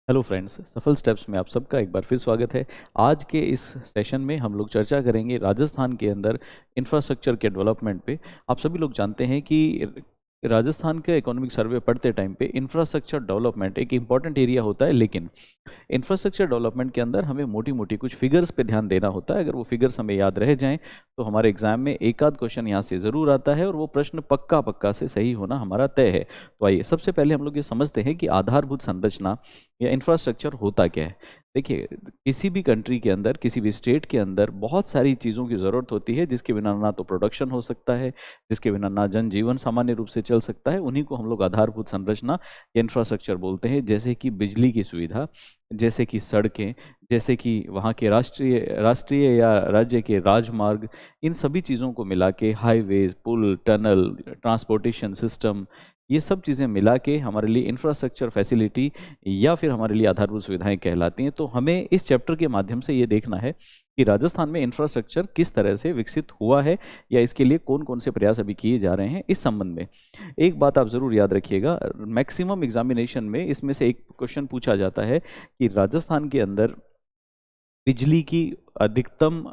Hello friends, सफल steps में आप सबका एक बार फिर स्वागत है। आज के इस सेशन में हम लोग चर्चा करेंगे राजस्थान के अंदर इंफ्रास्ट्रक्चर के डेवलपमेंट पे। आप सभी लोग जानते हैं कि राजस्थान के इकोनॉमिक सर्वे पढ़ते टाइम पे इंफ्रास्ट्रक्चर डेवलपमेंट एक इम्पॉर्टेंट एरिया होता है, लेकिन इंफ्रास्ट्रक्चर डेवलपमेंट के अंदर हमें मोटी मोटी कुछ फिगर्स पे ध्यान देना होता है। अगर वो फिगर्स हमें याद रह जाएं तो हमारे एग्जाम में एक आध क्वेश्चन यहाँ से ज़रूर आता है और वो प्रश्न पक्का पक्का से सही होना हमारा तय है। तो आइए सबसे पहले हम लोग ये समझते हैं कि आधारभूत संरचना या इंफ्रास्ट्रक्चर होता क्या है। देखिए, किसी भी कंट्री के अंदर, किसी भी स्टेट के अंदर बहुत सारी चीज़ों की ज़रूरत होती है जिसके बिना ना तो प्रोडक्शन हो सकता है, जिसके बिना ना जनजीवन सामान्य रूप से चल सकता है। उन्हीं को हम लोग आधारभूत संरचना या इंफ्रास्ट्रक्चर बोलते हैं। जैसे कि बिजली की सुविधा, जैसे कि सड़कें, जैसे कि वहाँ के राष्ट्रीय राष्ट्रीय या राज्य के राजमार्ग, इन सभी चीज़ों को मिला के हाईवेज, पुल, टनल, ट्रांसपोर्टेशन सिस्टम, ये सब चीज़ें मिला के हमारे लिए इंफ्रास्ट्रक्चर फैसिलिटी या फिर हमारे लिए आधारभूत सुविधाएं कहलाती हैं। तो हमें इस चैप्टर के माध्यम से ये देखना है कि राजस्थान में इंफ्रास्ट्रक्चर किस तरह से विकसित हुआ है या इसके लिए कौन कौन से प्रयास अभी किए जा रहे हैं। इस संबंध में एक बात आप ज़रूर याद रखिएगा, मैक्सिमम एग्जामिनेशन में इसमें से एक क्वेश्चन पूछा जाता है कि राजस्थान के अंदर बिजली की अधिकतम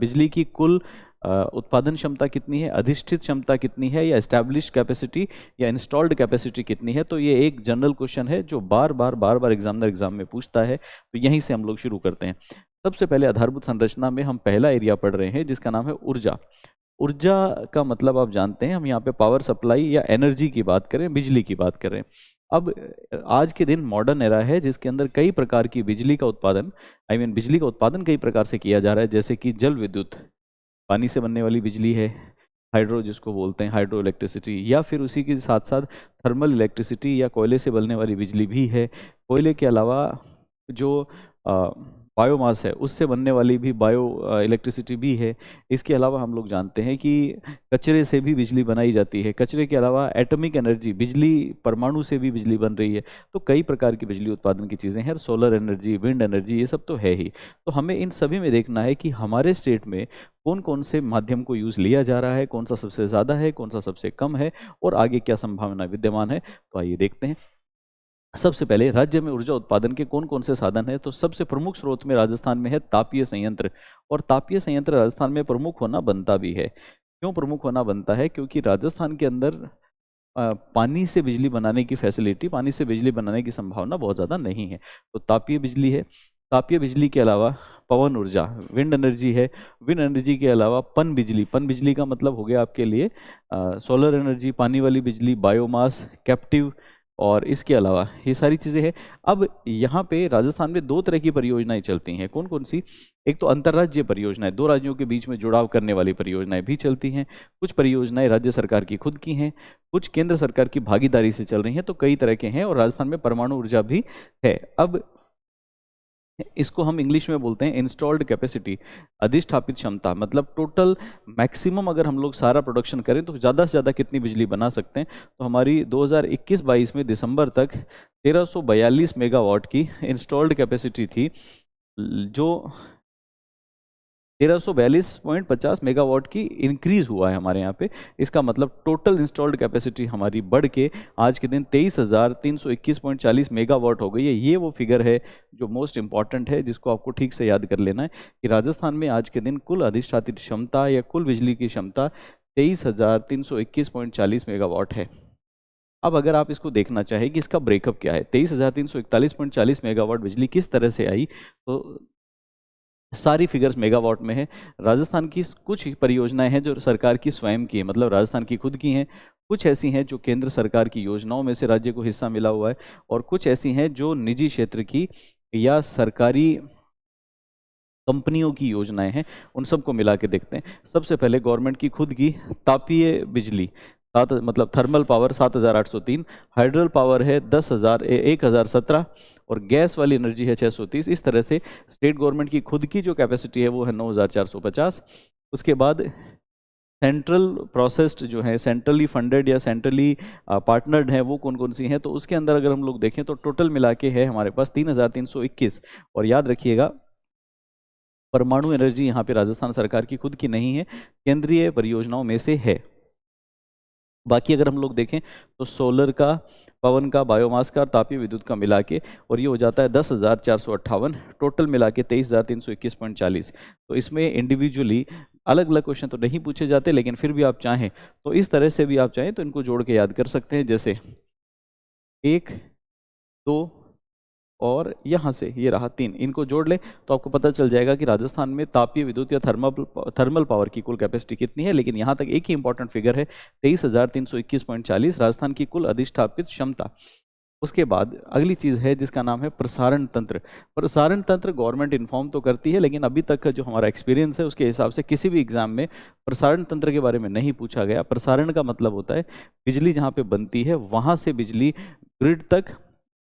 बिजली की कुल उत्पादन क्षमता कितनी है, अधिष्ठित क्षमता कितनी है, या एस्टैब्लिश्ड कैपेसिटी या इंस्टॉल्ड कैपेसिटी कितनी है। तो ये एक जनरल क्वेश्चन है जो बार बार एग्जामिनर एग्जाम में पूछता है। तो यहीं से हम लोग शुरू करते हैं। सबसे पहले आधारभूत संरचना में हम पहला एरिया पढ़ रहे हैं जिसका नाम है ऊर्जा। ऊर्जा का मतलब आप जानते हैं, हम यहाँ पे पावर सप्लाई या एनर्जी की बात करें, बिजली की बात करें। अब आज के दिन मॉडर्न एरा है जिसके अंदर कई प्रकार की बिजली का उत्पादन, बिजली का उत्पादन कई प्रकार से किया जा रहा है। जैसे कि जल विद्युत, पानी से बनने वाली बिजली है, हाइड्रो जिसको बोलते हैं हाइड्रो इलेक्ट्रिसिटी, या फिर उसी के साथ साथ थर्मल इलेक्ट्रिसिटी या कोयले से बनने वाली बिजली भी है। कोयले के अलावा जो बायोमास है उससे बनने वाली भी बायो इलेक्ट्रिसिटी भी है। इसके अलावा हम लोग जानते हैं कि कचरे से भी बिजली बनाई जाती है। कचरे के अलावा एटॉमिक एनर्जी, बिजली परमाणु से भी बिजली बन रही है। तो कई प्रकार की बिजली उत्पादन की चीज़ें हैं। सोलर एनर्जी, विंड एनर्जी, ये सब तो है ही। तो हमें इन सभी में देखना है कि हमारे स्टेट में कौन कौन से माध्यम को यूज़ लिया जा रहा है, कौन सा सबसे ज़्यादा है, कौन सा सबसे कम है, और आगे क्या संभावना विद्यमान है। तो आइए देखते हैं। सबसे पहले राज्य में ऊर्जा उत्पादन के कौन कौन से साधन हैं। तो सबसे प्रमुख स्रोत में राजस्थान में है तापीय संयंत्र। और तापीय संयंत्र राजस्थान में प्रमुख होना बनता भी है। क्यों प्रमुख होना बनता है? क्योंकि राजस्थान के अंदर पानी से बिजली बनाने की फैसिलिटी, पानी से बिजली बनाने की संभावना बहुत ज़्यादा नहीं है। तो तापीय बिजली है। तापीय बिजली के अलावा पवन ऊर्जा, विंड एनर्जी है। विंड एनर्जी के अलावा पन बिजली, पन बिजली का मतलब हो गया आपके लिए सोलर एनर्जी, पानी वाली बिजली, बायोमास, कैप्टिव, और इसके अलावा ये सारी चीज़ें हैं। अब यहाँ पे राजस्थान में दो तरह की परियोजनाएं चलती हैं। कौन कौन सी? एक तो अंतर्राज्यीय परियोजनाएं, दो राज्यों के बीच में जुड़ाव करने वाली परियोजनाएं भी चलती हैं। कुछ परियोजनाएं राज्य सरकार की खुद की हैं, कुछ केंद्र सरकार की भागीदारी से चल रही हैं। तो कई तरह के हैं, और राजस्थान में परमाणु ऊर्जा भी है। अब इसको हम इंग्लिश में बोलते हैं इंस्टॉल्ड कैपेसिटी, अधिष्ठापित क्षमता। मतलब टोटल मैक्सिमम अगर हम लोग सारा प्रोडक्शन करें तो ज़्यादा से ज़्यादा कितनी बिजली बना सकते हैं। तो हमारी 2021-22 में दिसंबर तक 1342 मेगावाट की इंस्टॉल्ड कैपेसिटी थी, जो 1342.50 मेगावाट की इंक्रीज हुआ है हमारे यहाँ पे। इसका मतलब टोटल इंस्टॉल्ड कैपेसिटी हमारी बढ़ के आज के दिन 23,321.40 मेगावाट हो गई है। ये वो फिगर है जो मोस्ट इंपॉर्टेंट है, जिसको आपको ठीक से याद कर लेना है कि राजस्थान में आज के दिन कुल अधिष्ठापित क्षमता या कुल बिजली की क्षमता 23,321.40 मेगावाट है। अब अगर आप इसको देखना चाहें कि इसका ब्रेकअप क्या है, 23,341.40 मेगावाट बिजली किस तरह से आई, तो सारी फिगर्स मेगावाट में है। राजस्थान की कुछ परियोजनाएं हैं जो सरकार की स्वयं की है, मतलब राजस्थान की खुद की हैं। कुछ ऐसी हैं जो केंद्र सरकार की योजनाओं में से राज्य को हिस्सा मिला हुआ है, और कुछ ऐसी हैं जो निजी क्षेत्र की या सरकारी कंपनियों की योजनाएं हैं। उन सबको मिला के देखते हैं। सबसे पहले गवर्नमेंट की खुद की तापीय बिजली, सात मतलब थर्मल पावर 7,803, हाइड्रल पावर है 10,017, और गैस वाली एनर्जी है 630। इस तरह से स्टेट गवर्नमेंट की खुद की जो कैपेसिटी है वो है 9,450। उसके बाद सेंट्रल प्रोसेस्ड जो है, सेंट्रली फंडेड या सेंट्रली पार्टनर्ड है, वो कौन कौन सी हैं। तो उसके अंदर अगर हम लोग देखें तो टोटल मिला के है हमारे पास 3,321। और याद रखिएगा, परमाणु एनर्जी यहाँ पे राजस्थान सरकार की खुद की नहीं है, केंद्रीय परियोजनाओं में से है। बाकी अगर हम लोग देखें तो सोलर का, पवन का, बायोमास का और तापीय विद्युत का मिला के, और ये हो जाता है 10,458, टोटल मिला के 23,321.40। तो इसमें इंडिविजुअली अलग अलग क्वेश्चन तो नहीं पूछे जाते, लेकिन फिर भी आप चाहें तो इस तरह से भी आप चाहें तो इनको जोड़ के याद कर सकते हैं। जैसे 1, 2 और यहाँ से ये रहा 3, इनको जोड़ ले तो आपको पता चल जाएगा कि राजस्थान में तापीय विद्युत या थर्मल पावर की कुल कैपेसिटी कितनी है। लेकिन यहाँ तक एक ही इंपॉर्टेंट फिगर है, 23,321.40 राजस्थान की कुल अधिष्ठापित क्षमता। उसके बाद अगली चीज़ है जिसका नाम है प्रसारण तंत्र। प्रसारण तंत्र गवर्नमेंट इन्फॉर्म तो करती है, लेकिन अभी तक का जो हमारा एक्सपीरियंस है उसके हिसाब से किसी भी एग्जाम में प्रसारण तंत्र के बारे में नहीं पूछा गया। प्रसारण का मतलब होता है बिजली जहाँ पे बनती है वहाँ से बिजली ग्रिड तक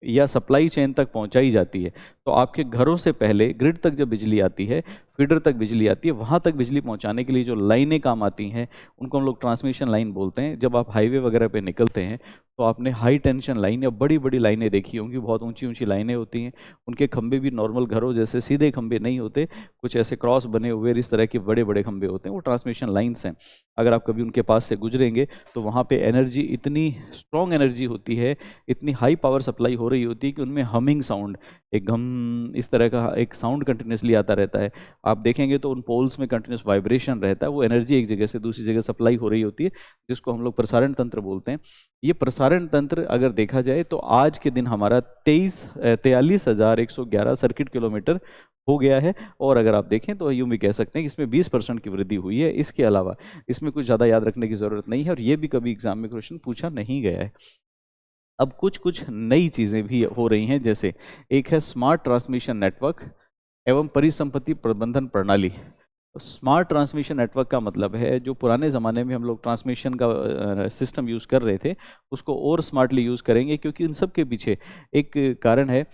या सप्लाई चेन तक पहुंचाई जाती है। तो आपके घरों से पहले ग्रिड तक जब बिजली आती है, फीडर तक बिजली आती है, वहाँ तक बिजली पहुंचाने के लिए जो लाइनें काम आती हैं उनको हम लोग ट्रांसमिशन लाइन बोलते हैं। जब आप हाईवे वगैरह पे निकलते हैं तो आपने हाई टेंशन लाइन या बड़ी बड़ी लाइनें देखी होंगी, बहुत ऊंची ऊंची लाइनें होती हैं। उनके खंभे भी नॉर्मल घरों जैसे सीधे खंभे नहीं होते, कुछ ऐसे क्रॉस बने हुए इस तरह के बड़े बड़े खंभे होते हैं, वो ट्रांसमिशन लाइन्स हैं। अगर आप कभी उनके पास से गुजरेंगे तो वहाँ पे एनर्जी, इतनी स्ट्रॉन्ग एनर्जी होती है, इतनी हाई पावर सप्लाई हो रही होती है कि उनमें हमिंग साउंड, एक घम इस तरह का एक साउंड कंटिन्यूसली आता रहता है। आप देखेंगे तो उन पोल्स में कंटिन्यूस वाइब्रेशन रहता है, वो एनर्जी एक जगह से दूसरी जगह सप्लाई हो रही होती है, जिसको हम लोग प्रसारण तंत्र बोलते हैं। ये प्रसारण तंत्र अगर देखा जाए तो आज के दिन हमारा 43,111 सर्किट किलोमीटर हो गया है। और अगर आप देखें तो यूँ भी कह सकते हैं कि इसमें 20% की वृद्धि हुई है। इसके अलावा इसमें कुछ ज़्यादा याद रखने की ज़रूरत नहीं है, और ये भी कभी एग्जाम में क्वेश्चन पूछा नहीं गया है। अब कुछ कुछ नई चीज़ें भी हो रही हैं, जैसे एक है स्मार्ट ट्रांसमिशन नेटवर्क एवं परिसंपत्ति प्रबंधन प्रणाली। स्मार्ट ट्रांसमिशन नेटवर्क का मतलब है जो पुराने ज़माने में हम लोग ट्रांसमिशन का सिस्टम यूज़ कर रहे थे उसको और स्मार्टली यूज़ करेंगे, क्योंकि इन सब के पीछे एक कारण है।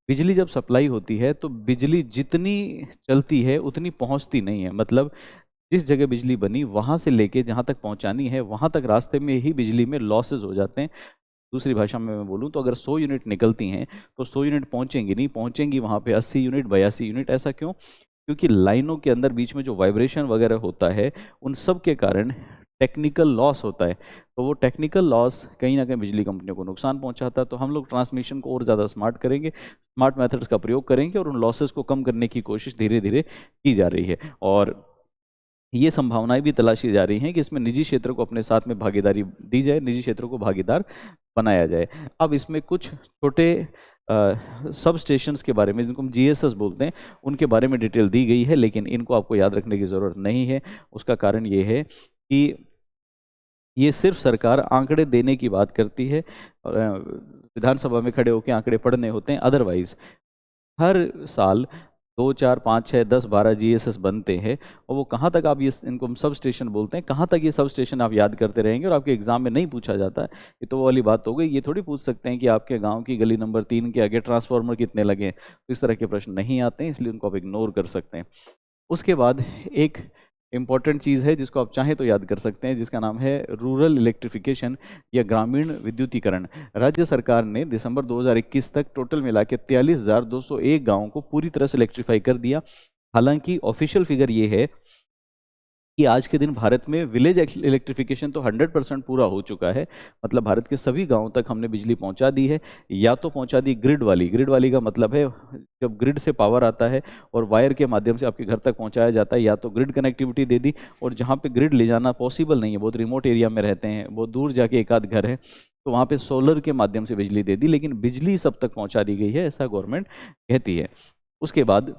बिजली जब सप्लाई होती है तो बिजली जितनी चलती है उतनी पहुंचती नहीं है। मतलब जिस जगह बिजली बनी वहां से लेके जहां तक पहुंचानी है वहां तक रास्ते में ही बिजली में लॉसेज हो जाते हैं। दूसरी भाषा में मैं बोलूँ तो अगर 100 यूनिट निकलती हैं तो 100 यूनिट पहुंचेंगी नहीं, पहुंचेंगी वहां पे 80 यूनिट, 82 यूनिट। ऐसा क्यों? क्योंकि लाइनों के अंदर बीच में जो वाइब्रेशन वगैरह होता है उन सब के कारण टेक्निकल लॉस होता है। तो वो टेक्निकल लॉस कहीं ना कहीं बिजली कंपनियों को नुकसान पहुंचाता है। तो हम लोग ट्रांसमिशन को और ज़्यादा स्मार्ट करेंगे, स्मार्ट मेथड्स का प्रयोग करेंगे, और उन लॉसेस को कम करने की कोशिश धीरे धीरे की जा रही है। और ये संभावनाएं भी तलाशी जा रही हैं कि इसमें निजी क्षेत्र को अपने साथ में भागीदारी दी जाए, निजी क्षेत्र को भागीदार बनाया जाए। अब इसमें कुछ छोटे सब स्टेशंस के बारे में, जिनको हम जीएसएस बोलते हैं, उनके बारे में डिटेल दी गई है, लेकिन इनको आपको याद रखने की ज़रूरत नहीं है। उसका कारण ये है कि ये सिर्फ सरकार आंकड़े देने की बात करती है, और विधानसभा में खड़े होकर आंकड़े पढ़ने होते हैं। अदरवाइज हर साल 2, 4, 5, 6, 10, 12 जीएसएस बनते हैं, और वो कहाँ तक आप ये, इनको हम सब स्टेशन बोलते हैं, कहाँ तक ये सब स्टेशन आप याद करते रहेंगे और आपके एग्जाम में नहीं पूछा जाता है। ये तो वो वाली बात हो गई। ये थोड़ी पूछ सकते हैं कि आपके गांव की गली नंबर 3 के आगे ट्रांसफार्मर कितने लगे हैं, तो इस तरह के प्रश्न नहीं आते हैं, इसलिए उनको आप इग्नोर कर सकते हैं। उसके बाद एक इम्पॉर्टेंट चीज़ है जिसको आप चाहें तो याद कर सकते हैं, जिसका नाम है रूरल इलेक्ट्रिफिकेशन या ग्रामीण विद्युतीकरण। राज्य सरकार ने दिसंबर 2021 तक टोटल मिला के 43,201 गाँवों को पूरी तरह से इलेक्ट्रीफाई कर दिया। हालांकि ऑफिशियल फिगर ये है कि आज के दिन भारत में विलेज इलेक्ट्रिफिकेशन तो 100% पूरा हो चुका है। मतलब भारत के सभी गांवों तक हमने बिजली पहुंचा दी है, या तो पहुंचा दी ग्रिड वाली। ग्रिड वाली का मतलब है जब ग्रिड से पावर आता है और वायर के माध्यम से आपके घर तक पहुंचाया जाता है, या तो ग्रिड कनेक्टिविटी दे दी, और जहाँ पे ग्रिड ले जाना पॉसिबल नहीं है, बहुत रिमोट एरिया में रहते हैं, बहुत दूर जाके एक आध घर है, तो वहाँ पे सोलर के माध्यम से बिजली दे दी। लेकिन बिजली सब तक पहुँचा दी गई है, ऐसा गवर्नमेंट कहती है। उसके बाद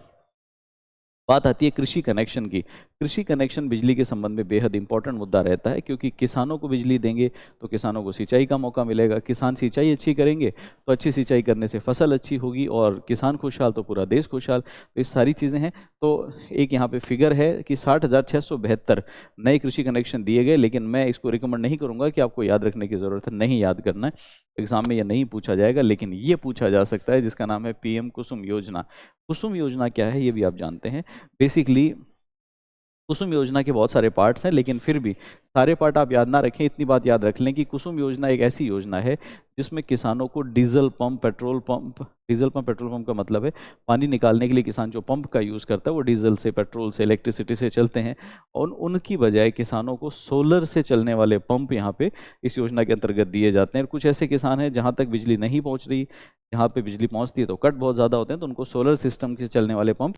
बात आती है कृषि कनेक्शन की। कृषि कनेक्शन बिजली के संबंध में बेहद इंपॉर्टेंट मुद्दा रहता है, क्योंकि किसानों को बिजली देंगे तो किसानों को सिंचाई का मौका मिलेगा। किसान सिंचाई अच्छी करेंगे तो अच्छी सिंचाई करने से फसल अच्छी होगी, और किसान खुशहाल तो पूरा देश खुशहाल। तो ये सारी चीज़ें हैं। तो एक यहाँ पे फिगर है कि 60,672 नए कृषि कनेक्शन दिए गए, लेकिन मैं इसको रिकमेंड नहीं करूँगा कि आपको याद रखने की ज़रूरत है, नहीं याद करना है, एग्जाम में यह नहीं पूछा जाएगा। लेकिन ये पूछा जा सकता है जिसका नाम है पीएम कुसुम योजना। कुसुम योजना क्या है ये भी आप जानते हैं। बेसिकली कुसुम योजना के बहुत सारे पार्ट्स हैं, लेकिन फिर भी सारे पार्ट आप याद ना रखें, इतनी बात याद रख लें कि कुसुम योजना एक ऐसी योजना है जिसमें किसानों को diesel pump, petrol pump, diesel pump petrol pump का मतलब है पानी निकालने के लिए किसान जो पंप का यूज़ करता है वो डीजल से, पेट्रोल से, इलेक्ट्रिसिटी से चलते हैं, और उनकी बजाय किसानों को सोलर से चलने वाले पंप यहाँ पे इस योजना के अंतर्गत दिए जाते हैं। और कुछ ऐसे किसान हैं जहाँ तक बिजली नहीं पहुँच रही, जहाँ पे बिजली पहुँचती है तो कट बहुत ज़्यादा होते हैं, तो उनको सोलर सिस्टम से चलने वाले पंप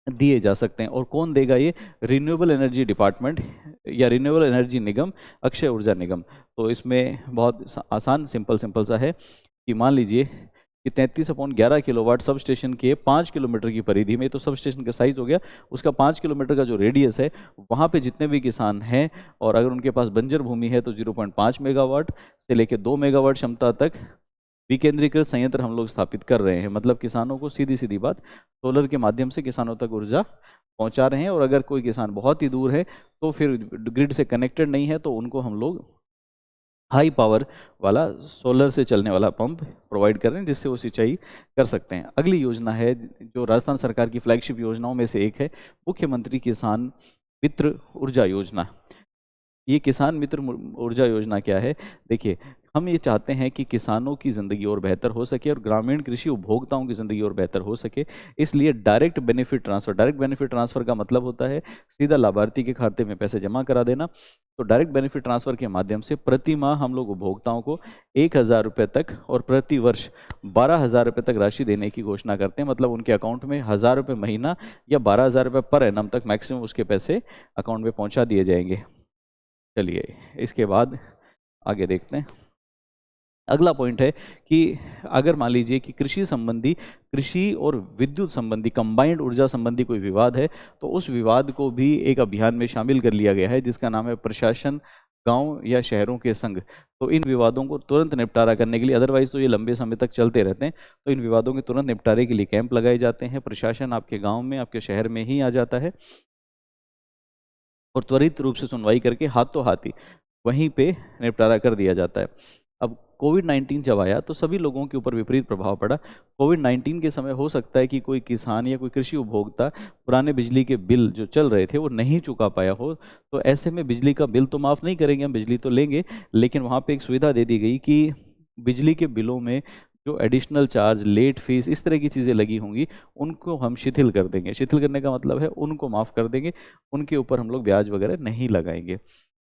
दिए जा सकते हैं। और कौन देगा ये? रिन्यूएबल एनर्जी डिपार्टमेंट या रिन्यूएबल एनर्जी निगम, अक्षय ऊर्जा निगम। तो इसमें बहुत आसान सिंपल सा है कि मान लीजिए कि 33.11 किलोवाट सब स्टेशन के 5 किलोमीटर की परिधि में, तो सब स्टेशन का साइज हो गया, उसका 5 किलोमीटर का जो रेडियस है वहाँ पे जितने भी किसान हैं और अगर उनके पास बंजर भूमि है तो 0.5 मेगावाट से लेकर 2 मेगावाट क्षमता तक विकेंद्रीकृत संयंत्र हम लोग स्थापित कर रहे हैं। मतलब किसानों को सीधी बात सोलर के माध्यम से किसानों तक ऊर्जा पहुंचा रहे हैं। और अगर कोई किसान बहुत ही दूर है तो फिर ग्रिड से कनेक्टेड नहीं है तो उनको हम लोग हाई पावर वाला सोलर से चलने वाला पंप प्रोवाइड कर रहे हैं जिससे वो सिंचाई कर सकते हैं। अगली योजना है जो राजस्थान सरकार की फ्लैगशिप योजनाओं में से एक है, मुख्यमंत्री किसान मित्र ऊर्जा योजना। ये किसान मित्र ऊर्जा योजना क्या है? देखिए, हम ये चाहते हैं कि किसानों की ज़िंदगी और बेहतर हो सके और ग्रामीण कृषि उपभोक्ताओं की ज़िंदगी और बेहतर हो सके, इसलिए डायरेक्ट बेनिफिट ट्रांसफ़र का मतलब होता है सीधा लाभार्थी के खाते में पैसे जमा करा देना। तो डायरेक्ट बेनिफिट ट्रांसफ़र के माध्यम से प्रति माह हम लोग उपभोक्ताओं को 1,000 रुपये तक और प्रति वर्ष 12,000 रुपये तक राशि देने की घोषणा करते हैं। मतलब उनके अकाउंट में 1,000 रुपये महीना या 12,000 रुपये पर एनम तक मैक्सिमम उसके पैसे अकाउंट में पहुँचा दिए जाएंगे। चलिए इसके बाद आगे देखते हैं। अगला पॉइंट है कि अगर मान लीजिए कि कृषि और विद्युत संबंधी, कंबाइंड ऊर्जा संबंधी कोई विवाद है तो उस विवाद को भी एक अभियान में शामिल कर लिया गया है जिसका नाम है प्रशासन गांव या शहरों के संघ। तो इन विवादों को तुरंत निपटारा करने के लिए, अदरवाइज तो ये लंबे समय तक चलते रहते हैं, तो इन विवादों के तुरंत निपटारे के लिए कैंप लगाए जाते हैं। प्रशासन आपके गाँव में, आपके शहर में ही आ जाता है और त्वरित रूप से सुनवाई करके हाथों हाथी वहीं पे निपटारा कर दिया जाता है। अब कोविड-19 जब आया तो सभी लोगों के ऊपर विपरीत प्रभाव पड़ा। कोविड-19 के समय हो सकता है कि कोई किसान या कोई कृषि उपभोक्ता पुराने बिजली के बिल जो चल रहे थे वो नहीं चुका पाया हो, तो ऐसे में बिजली का बिल तो माफ़ नहीं करेंगे, हम बिजली तो लेंगे, लेकिन वहाँ पे एक सुविधा दे दी गई कि बिजली के बिलों में जो एडिशनल चार्ज, लेट फीस, इस तरह की चीज़ें लगी होंगी उनको हम शिथिल कर देंगे। शिथिल करने का मतलब है उनको माफ़ कर देंगे, उनके ऊपर हम लोग ब्याज वगैरह नहीं लगाएंगे।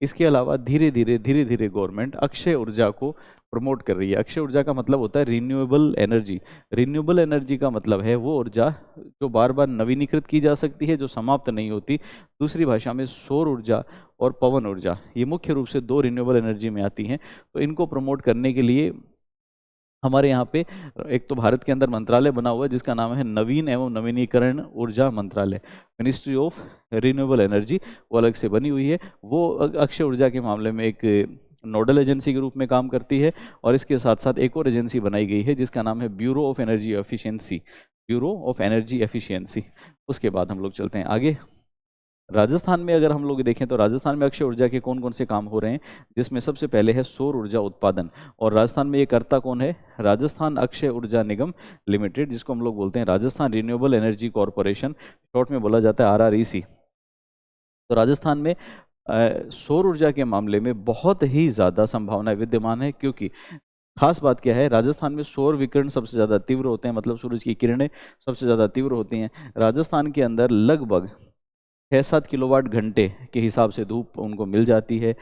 इसके अलावा धीरे धीरे गवर्नमेंट अक्षय ऊर्जा को प्रमोट कर रही है। अक्षय ऊर्जा का मतलब होता है रिन्यूएबल एनर्जी। रिन्यूएबल एनर्जी का मतलब है वो ऊर्जा जो बार बार नवीनीकृत की जा सकती है, जो समाप्त नहीं होती। दूसरी भाषा में सौर ऊर्जा और पवन ऊर्जा, ये मुख्य रूप से 2 रिन्यूएबल एनर्जी में आती हैं। तो इनको प्रमोट करने के लिए हमारे यहाँ पे एक तो भारत के अंदर मंत्रालय बना हुआ है जिसका नाम है नवीन एवं नवीनीकरण ऊर्जा मंत्रालय, मिनिस्ट्री ऑफ रिन्यूएबल एनर्जी, वो अलग से बनी हुई है। वो अक्षय ऊर्जा के मामले में एक नोडल एजेंसी के रूप में काम करती है। और इसके साथ साथ एक और एजेंसी बनाई गई है जिसका नाम है bureau of energy efficiency, bureau of energy efficiency. उसके बाद हम लोग चलते हैं आगे। राजस्थान में अगर हम लोग देखें तो राजस्थान में अक्षय ऊर्जा के कौन कौन से काम हो रहे हैं, जिसमें सबसे पहले है सौर ऊर्जा उत्पादन। और राजस्थान में ये करता कौन है? राजस्थान अक्षय ऊर्जा निगम लिमिटेड, जिसको हम लोग बोलते हैं Rajasthan renewable energy corporation, short में बोला जाता है RREC। तो राजस्थान में सौर ऊर्जा के मामले में बहुत ही ज़्यादा संभावनाएं विद्यमान है, क्योंकि खास बात क्या है, राजस्थान में सौर विकिरण सबसे ज़्यादा तीव्र होते हैं, मतलब सूरज की किरणें सबसे ज़्यादा तीव्र होती हैं। राजस्थान के अंदर लगभग 6-7 किलोवाट घंटे के हिसाब से धूप उनको मिल जाती है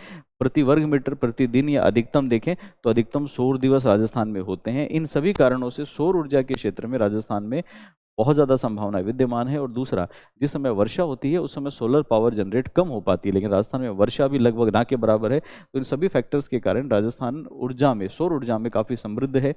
प्रति वर्ग मीटर प्रतिदिन, या अधिकतम देखें तो अधिकतम सौर दिवस राजस्थान में होते हैं। इन सभी कारणों से सौर ऊर्जा के क्षेत्र में राजस्थान में बहुत ज़्यादा संभावना विद्यमान है। और दूसरा, जिस समय वर्षा होती है उस समय सोलर पावर जनरेट कम हो पाती है, लेकिन राजस्थान में वर्षा भी लगभग ना के बराबर है। तो इन सभी फैक्टर्स के कारण राजस्थान ऊर्जा में, सौर ऊर्जा में काफ़ी समृद्ध है।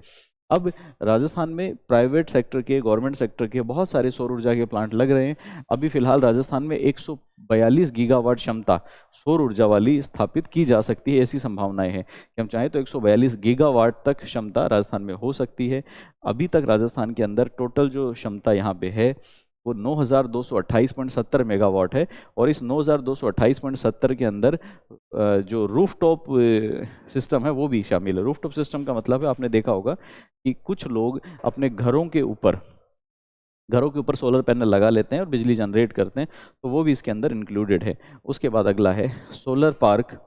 अब राजस्थान में प्राइवेट सेक्टर के, गवर्नमेंट सेक्टर के बहुत सारे सौर ऊर्जा के प्लांट लग रहे हैं। अभी फिलहाल राजस्थान में 142 गीगावाट क्षमता सौर ऊर्जा वाली स्थापित की जा सकती है। ऐसी संभावनाएं हैं कि हम चाहें तो 142 गीगावाट तक क्षमता राजस्थान में हो सकती है। अभी तक राजस्थान के अंदर टोटल जो क्षमता यहाँ पे है वो 9,228.70 मेगावाट है। और इस 9,228.70 के अंदर जो रूफटॉप सिस्टम है वो भी शामिल है। रूफटॉप सिस्टम का मतलब है, आपने देखा होगा कि कुछ लोग अपने घरों के ऊपर घरों के ऊपर सोलर पैनल लगा लेते हैं और बिजली जनरेट करते हैं, तो वो भी इसके अंदर इंक्लूडेड है। उसके बाद अगला है सोलर पार्क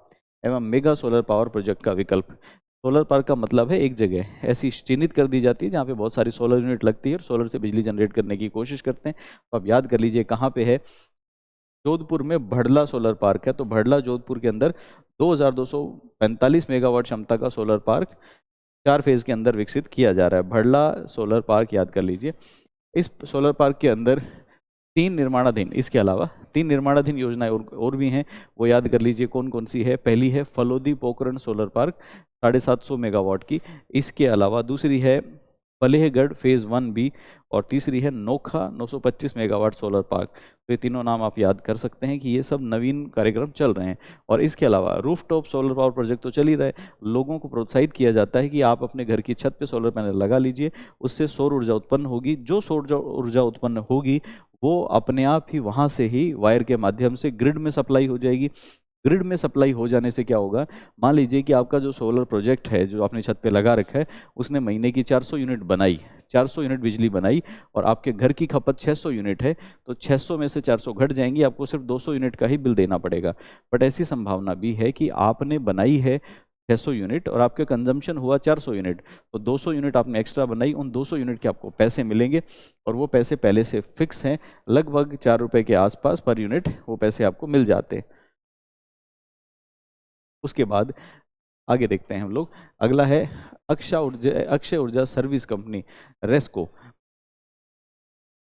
एवं मेगा सोलर पावर प्रोजेक्ट का विकल्प। सोलर पार्क का मतलब है एक जगह ऐसी चिन्हित कर दी जाती है जहाँ पे बहुत सारी सोलर यूनिट लगती है और सोलर से बिजली जनरेट करने की कोशिश करते हैं। तो आप याद कर लीजिए कहाँ पे है। जोधपुर में भड़ला सोलर पार्क है। तो भड़ला जोधपुर के अंदर 2245 मेगावाट क्षमता का सोलर पार्क 4 फेज के अंदर विकसित किया जा रहा है। भड़ला सोलर पार्क याद कर लीजिए। इस सोलर पार्क के अंदर 3 निर्माणाधीन, इसके अलावा 3 निर्माणाधीन योजनाएं और भी हैं, वो याद कर लीजिए कौन कौन सी है। पहली है Phalodi Pokhran solar park 750 megawatt की। इसके अलावा दूसरी है फलेहगढ़ फेज 1B और तीसरी है नोखा 925 मेगावाट सोलर पार्क। तो ये तीनों नाम आप याद कर सकते हैं कि ये सब नवीन कार्यक्रम चल रहे हैं। और इसके अलावा रूफटॉप सोलर पावर प्रोजेक्ट तो चल ही रहा है। लोगों को प्रोत्साहित किया जाता है कि आप अपने घर की छत पे सोलर पैनल लगा लीजिए, उससे सौर ऊर्जा उत्पन्न होगी। जो सौर ऊर्जा उत्पन्न होगी वो अपने आप ही वहाँ से ही वायर के माध्यम से ग्रिड में सप्लाई हो जाएगी। ग्रिड में सप्लाई हो जाने से क्या होगा, मान लीजिए कि आपका जो सोलर प्रोजेक्ट है जो आपने छत पे लगा रखा है, उसने महीने की 400 यूनिट बनाई, 400 यूनिट बिजली बनाई और आपके घर की खपत 600 यूनिट है, तो 600 में से 400 घट जाएंगी, आपको सिर्फ 200 यूनिट का ही बिल देना पड़ेगा। बट ऐसी संभावना भी है कि आपने बनाई है 600 यूनिट और आपका कंजम्पशन हुआ 400 यूनिट, तो 200 यूनिट आपने एक्स्ट्रा बनाई, उन 200 यूनिट के आपको पैसे मिलेंगे और वो पैसे पहले से फिक्स हैं, लगभग 4 रुपये के आसपास पर यूनिट वो पैसे आपको मिल जाते हैं। उसके बाद आगे देखते हैं हम लोग। अगला है अक्षय ऊर्जा सर्विस कंपनी रेस्को।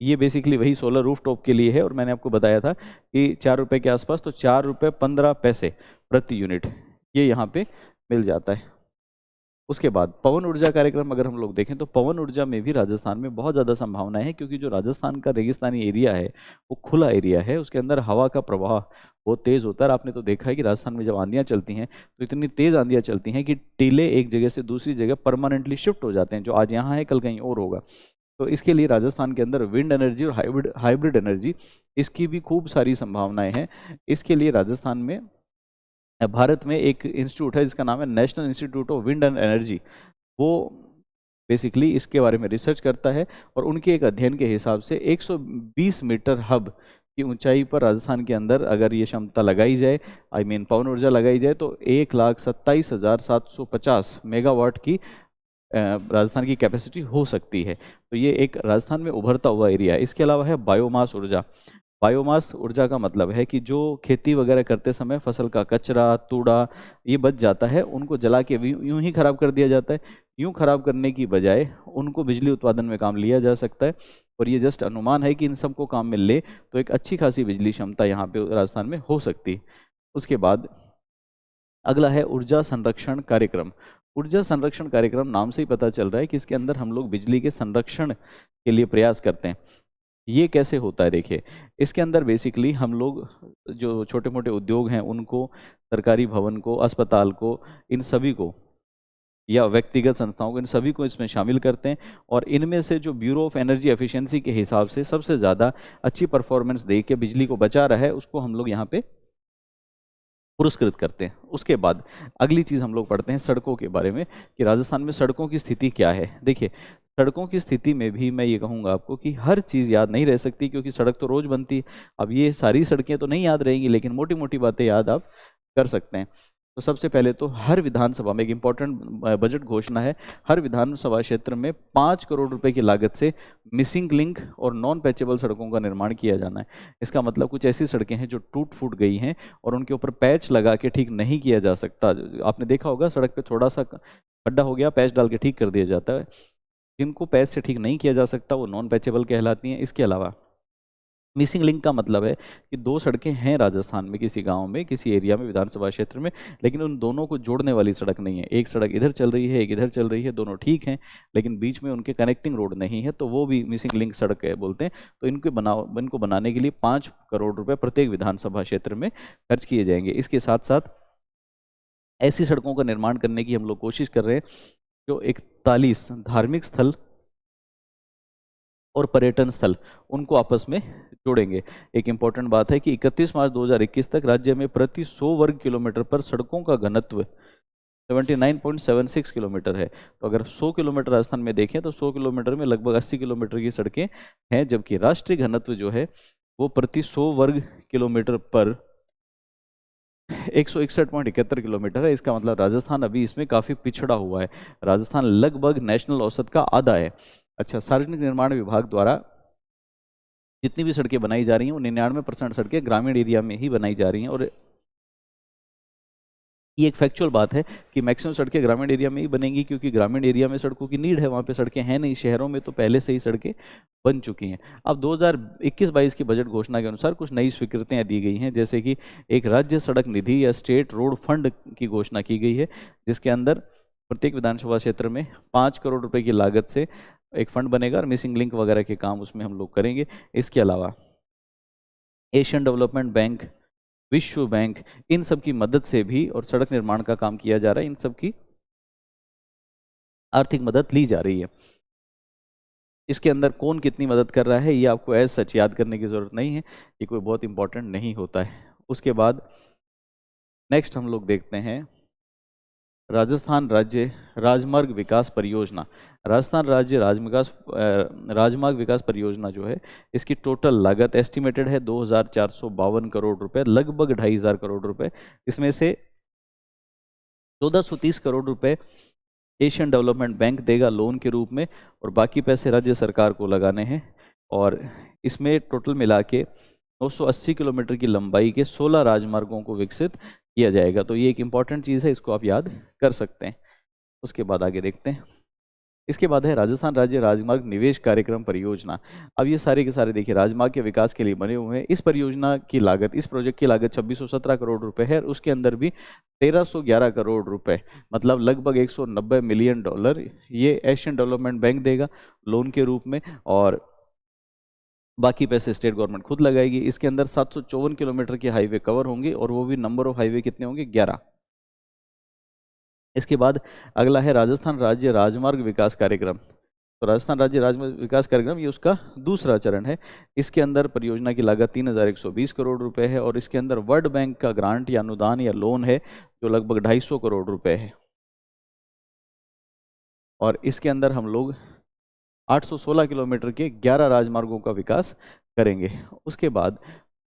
ये बेसिकली वही सोलर रूफटॉप के लिए है और मैंने आपको बताया था कि 4 रुपये के आसपास, तो 4 रुपये 15 पैसे प्रति यूनिट ये यहाँ पे मिल जाता है। उसके बाद पवन ऊर्जा कार्यक्रम अगर हम लोग देखें तो पवन ऊर्जा में भी राजस्थान में बहुत ज़्यादा संभावनाएं हैं, क्योंकि जो राजस्थान का रेगिस्तानी एरिया है वो खुला एरिया है, उसके अंदर हवा का प्रवाह बहुत तेज़ होता है। आपने तो देखा है कि राजस्थान में जब आंधियाँ चलती हैं तो इतनी तेज़ आंधियाँ चलती हैं कि टीले एक जगह से दूसरी जगह परमानेंटली शिफ्ट हो जाते हैं, जो आज यहाँ है कल कहीं और होगा। तो इसके लिए राजस्थान के अंदर विंड एनर्जी और हाइब्रिड एनर्जी, इसकी भी खूब सारी संभावनाएं हैं। इसके लिए राजस्थान में भारत में एक इंस्टीट्यूट है जिसका नाम है national institute of wind and energy. वो बेसिकली इसके बारे में रिसर्च करता है और उनके एक अध्ययन के हिसाब से 120 मीटर हब की ऊंचाई पर राजस्थान के अंदर अगर ये क्षमता लगाई जाए, पवन ऊर्जा लगाई जाए, तो 1,27,750 मेगावाट की राजस्थान की कैपेसिटी हो सकती है। तो ये एक राजस्थान में उभरता हुआ एरिया है। इसके अलावा है बायोमास ऊर्जा। बायोमास ऊर्जा का मतलब है कि जो खेती वगैरह करते समय फसल का कचरा तूड़ा ये बच जाता है, उनको जला के यूं ही खराब कर दिया जाता है। यूं खराब करने की बजाय उनको बिजली उत्पादन में काम लिया जा सकता है और ये जस्ट अनुमान है कि इन सबको काम में ले तो एक अच्छी खासी बिजली क्षमता यहाँ पे राजस्थान में हो सकती। उसके बाद अगला है ऊर्जा संरक्षण कार्यक्रम। ऊर्जा संरक्षण कार्यक्रम नाम से ही पता चल रहा है कि इसके अंदर हम लोग बिजली के संरक्षण के लिए प्रयास करते हैं। ये कैसे होता है देखिए, इसके अंदर बेसिकली हम लोग जो छोटे मोटे उद्योग हैं उनको, सरकारी भवन को, अस्पताल को, इन सभी को या व्यक्तिगत संस्थाओं को, इन सभी को इसमें शामिल करते हैं और इनमें से जो ब्यूरो ऑफ एनर्जी एफिशिएंसी के हिसाब से सबसे ज़्यादा अच्छी परफॉर्मेंस दे के बिजली को बचा रहा है उसको हम लोग यहाँ पे पुरस्कृत करते हैं। उसके बाद अगली चीज़ हम लोग पढ़ते हैं सड़कों के बारे में कि राजस्थान में सड़कों की स्थिति क्या है। देखिए, सड़कों की स्थिति में भी मैं ये कहूँगा आपको कि हर चीज़ याद नहीं रह सकती, क्योंकि सड़क तो रोज़ बनती है। अब ये सारी सड़कें तो नहीं याद रहेंगी, लेकिन मोटी मोटी बातें याद आप कर सकते हैं। तो सबसे पहले तो हर विधानसभा में एक इम्पॉर्टेंट बजट घोषणा है, हर विधानसभा क्षेत्र में 5 करोड़ रुपए की लागत से मिसिंग लिंक और नॉन पैचेबल सड़कों का निर्माण किया जाना है। इसका मतलब कुछ ऐसी सड़कें हैं जो टूट फूट गई हैं और उनके ऊपर पैच लगा के ठीक नहीं किया जा सकता। आपने देखा होगा सड़क पे थोड़ा सा खड्डा हो गया, पैच डाल के ठीक कर दिया जाता है। जिनको पैच से ठीक नहीं किया जा सकता वो नॉन पैचेबल कहलाती हैं। इसके अलावा मिसिंग लिंक का मतलब है कि 2 सड़कें हैं राजस्थान में, किसी गांव में, किसी एरिया में, विधानसभा क्षेत्र में, लेकिन उन दोनों को जोड़ने वाली सड़क नहीं है। एक सड़क इधर चल रही है, एक इधर चल रही है, दोनों ठीक हैं, लेकिन बीच में उनके कनेक्टिंग रोड नहीं है, तो वो भी मिसिंग लिंक सड़क है बोलते हैं। तो इनको बनाने के लिए 5 करोड़ रुपए प्रत्येक विधानसभा क्षेत्र में खर्च किए जाएंगे। इसके साथ साथ ऐसी सड़कों का निर्माण करने की हम लोग कोशिश कर रहे हैं जो 41 धार्मिक स्थल और पर्यटन स्थल उनको आपस में जोड़ेंगे। एक इम्पॉर्टेंट बात है कि 31 मार्च 2021 तक राज्य में प्रति 100 वर्ग किलोमीटर पर सड़कों का घनत्व 79.76 किलोमीटर है। तो अगर 100 किलोमीटर राजस्थान में देखें तो 100 किलोमीटर में लगभग 80 किलोमीटर की सड़कें हैं, जबकि राष्ट्रीय घनत्व जो है वो प्रति 100 वर्ग किलोमीटर पर 161.71 किलोमीटर है। इसका मतलब राजस्थान अभी इसमें काफ़ी पिछड़ा हुआ है। राजस्थान लगभग नेशनल औसत का आधा है। अच्छा, सार्वजनिक निर्माण विभाग द्वारा जितनी भी सड़कें बनाई जा रही हैं वो 99% सड़कें ग्रामीण एरिया में ही बनाई जा रही हैं। और ये एक फैक्चुअल बात है कि मैक्सिमम सड़कें ग्रामीण एरिया में ही बनेंगी, क्योंकि ग्रामीण एरिया में सड़कों की नीड है, वहाँ पे सड़कें हैं नहीं। शहरों में तो पहले से ही सड़कें बन चुकी हैं। अब 2021-22 की बजट घोषणा के अनुसार कुछ नई स्वीकृतियाँ दी गई हैं, जैसे कि एक राज्य सड़क निधि या स्टेट रोड फंड की घोषणा की गई है, जिसके अंदर प्रत्येक विधानसभा क्षेत्र में 5 करोड़ रुपए की लागत से एक फंड बनेगा और मिसिंग लिंक वगैरह के काम उसमें हम लोग करेंगे। इसके अलावा एशियन डेवलपमेंट बैंक, विश्व बैंक, इन सब की मदद से भी और सड़क निर्माण का काम किया जा रहा है, इन सब की आर्थिक मदद ली जा रही है। इसके अंदर कौन कितनी मदद कर रहा है ये आपको एज सच याद करने की ज़रूरत नहीं है, ये कोई बहुत इंपॉर्टेंट नहीं होता है। उसके बाद नेक्स्ट हम लोग देखते हैं राजस्थान राज्य राजमार्ग विकास परियोजना। राजस्थान राज्य राजमार्ग विकास परियोजना जो है, इसकी टोटल लागत एस्टिमेटेड है 2452 करोड़ रुपए, लगभग 2500 करोड़ रुपए। इसमें से 1430 करोड़ रुपए एशियन डेवलपमेंट बैंक देगा लोन के रूप में, और बाकी पैसे राज्य सरकार को लगाने हैं। और इसमें टोटल मिला के 980 किलोमीटर की लंबाई के 16 राजमार्गों को विकसित किया जाएगा। तो ये एक इंपॉर्टेंट चीज़ है, इसको आप याद कर सकते हैं। उसके बाद आगे देखते हैं। इसके बाद है राजस्थान राज्य राजमार्ग निवेश कार्यक्रम परियोजना। अब ये सारे के सारे देखिए राजमार्ग के विकास के लिए बने हुए हैं। इस परियोजना की लागत, इस प्रोजेक्ट की लागत 2617 करोड़ रुपए है, और उसके अंदर भी 1311 करोड़ रुपए, मतलब लगभग 190 मिलियन डॉलर ये एशियन डेवलपमेंट बैंक देगा लोन के रूप में, और बाकी पैसे स्टेट गवर्नमेंट खुद लगाएगी। इसके अंदर 754 किलोमीटर के हाईवे कवर होंगे, और वो भी नंबर ऑफ हाईवे कितने होंगे, 11। इसके बाद अगला है राजस्थान राज्य राजमार्ग विकास कार्यक्रम। तो राजस्थान राज्य राजमार्ग विकास कार्यक्रम ये उसका दूसरा चरण है। इसके अंदर परियोजना की लागत 3120 करोड़ रुपए है, और इसके अंदर वर्ल्ड बैंक का ग्रांट या अनुदान या लोन है जो लगभग 250 करोड़ रुपए है। और इसके अंदर हम लोग 816 किलोमीटर के 11 राजमार्गों का विकास करेंगे। उसके बाद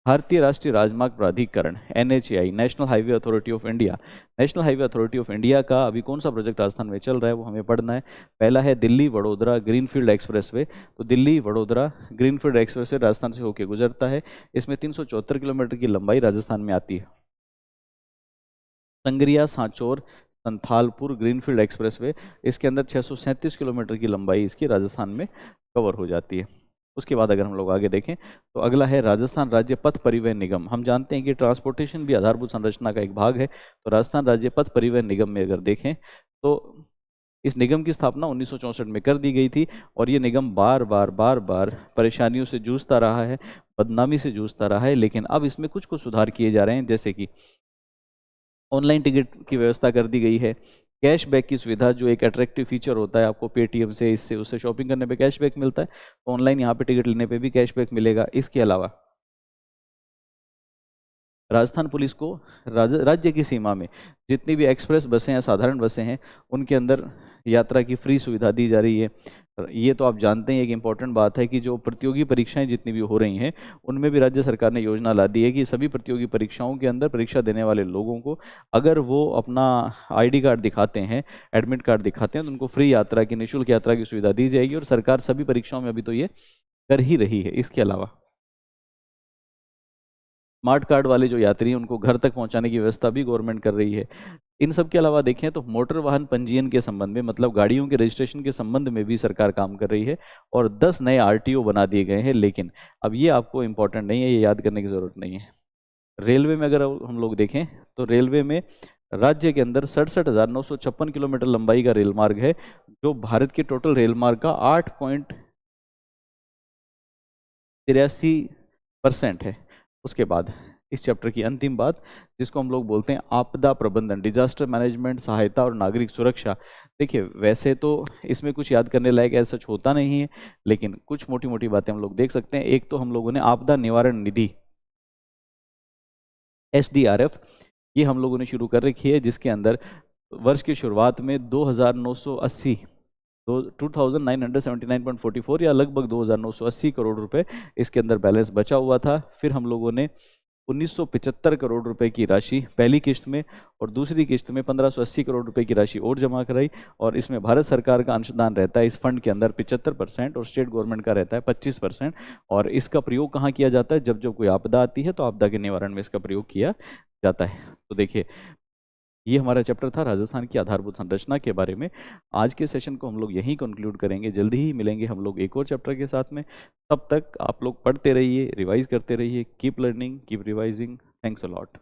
भारतीय राष्ट्रीय राजमार्ग प्राधिकरण NHAI, national highway authority of India. National highway authority of India का अभी कौन सा प्रोजेक्ट राजस्थान में चल रहा है वो हमें पढ़ना है। पहला है दिल्ली वडोदरा ग्रीनफील्ड एक्सप्रेसवे। तो दिल्ली वडोदरा ग्रीनफील्ड एक्सप्रेसवे राजस्थान से होकर गुजरता है। इसमें 374 किलोमीटर की लंबाई राजस्थान में आती है। संगरिया सांचौर संथालपुर ग्रीनफील्ड एक्सप्रेसवे, इसके अंदर 637 किलोमीटर की लंबाई इसकी राजस्थान में कवर हो जाती है। उसके बाद अगर हम लोग आगे देखें तो अगला है राजस्थान राज्य पथ परिवहन निगम। हम जानते हैं कि ट्रांसपोर्टेशन भी आधारभूत संरचना का एक भाग है। तो राजस्थान राज्य पथ परिवहन निगम में अगर देखें तो इस निगम की स्थापना 1964 में कर दी गई थी, और ये निगम बार बार परेशानियों से जूझता रहा है, बदनामी से जूझता रहा है। लेकिन अब इसमें कुछ कुछ सुधार किए जा रहे हैं, जैसे कि ऑनलाइन टिकट की व्यवस्था कर दी गई है। कैशबैक की सुविधा जो एक अट्रैक्टिव फीचर होता है, आपको पेटीएम से इससे उससे शॉपिंग करने पे कैशबैक मिलता है, तो ऑनलाइन यहाँ पे टिकट लेने पे भी कैशबैक मिलेगा। इसके अलावा राजस्थान पुलिस को राज्य की सीमा में जितनी भी एक्सप्रेस बसें या साधारण बसें हैं उनके अंदर यात्रा की फ्री सुविधा दी जा रही है। ये तो आप जानते हैं, एक इम्पॉर्टेंट बात है कि जो प्रतियोगी परीक्षाएं जितनी भी हो रही हैं उनमें भी राज्य सरकार ने योजना ला दी है कि सभी प्रतियोगी परीक्षाओं के अंदर परीक्षा देने वाले लोगों को अगर वो अपना ID कार्ड दिखाते हैं, एडमिट कार्ड दिखाते हैं, तो उनको फ्री यात्रा की, निःशुल्क यात्रा की सुविधा दी जाएगी। और सरकार सभी परीक्षाओं में अभी तो ये कर ही रही है। इसके अलावा स्मार्ट कार्ड वाले जो यात्री हैं उनको घर तक पहुंचाने की व्यवस्था भी गवर्नमेंट कर रही है। इन सब के अलावा देखें तो मोटर वाहन पंजीयन के संबंध में, मतलब गाड़ियों के रजिस्ट्रेशन के संबंध में भी सरकार काम कर रही है, और 10 नए RTO बना दिए गए हैं। लेकिन अब ये आपको इम्पोर्टेंट नहीं है, ये याद करने की ज़रूरत नहीं है। रेलवे में अगर हम लोग देखें तो रेलवे में राज्य के अंदर 67,956 किलोमीटर लंबाई का रेल मार्ग है, जो भारत के टोटल रेल मार्ग का 8.83% है। उसके बाद इस चैप्टर की अंतिम बात, जिसको हम लोग बोलते हैं आपदा प्रबंधन, डिजास्टर मैनेजमेंट, सहायता और नागरिक सुरक्षा। देखिए वैसे तो इसमें कुछ याद करने लायक ऐसा सच होता नहीं है, लेकिन कुछ मोटी मोटी बातें हम लोग देख सकते हैं। एक तो हम लोगों ने आपदा निवारण निधि SDRF ये हम लोगों ने शुरू कर रखी है, जिसके अंदर वर्ष की शुरुआत में 2980 2979.44 या लगभग 2980 करोड़ रुपए इसके अंदर बैलेंस बचा हुआ था। फिर हम लोगों ने 1975 करोड़ रुपए की राशि पहली किश्त में और दूसरी किश्त में 1580 करोड़ रुपए की राशि और जमा कराई, और इसमें भारत सरकार का अंशदान रहता है इस फंड के अंदर 75% और स्टेट गवर्नमेंट का रहता है 25%। और इसका प्रयोग कहाँ किया जाता है? जब जब कोई आपदा आती है तो आपदा के निवारण में इसका प्रयोग किया जाता है। तो देखिए, ये हमारा चैप्टर था राजस्थान की आधारभूत संरचना के बारे में। आज के सेशन को हम लोग यहीं कंक्लूड करेंगे। जल्दी ही मिलेंगे हम लोग एक और चैप्टर के साथ में। तब तक आप लोग पढ़ते रहिए, रिवाइज करते रहिए। Keep learning, keep revising. Thanks a lot.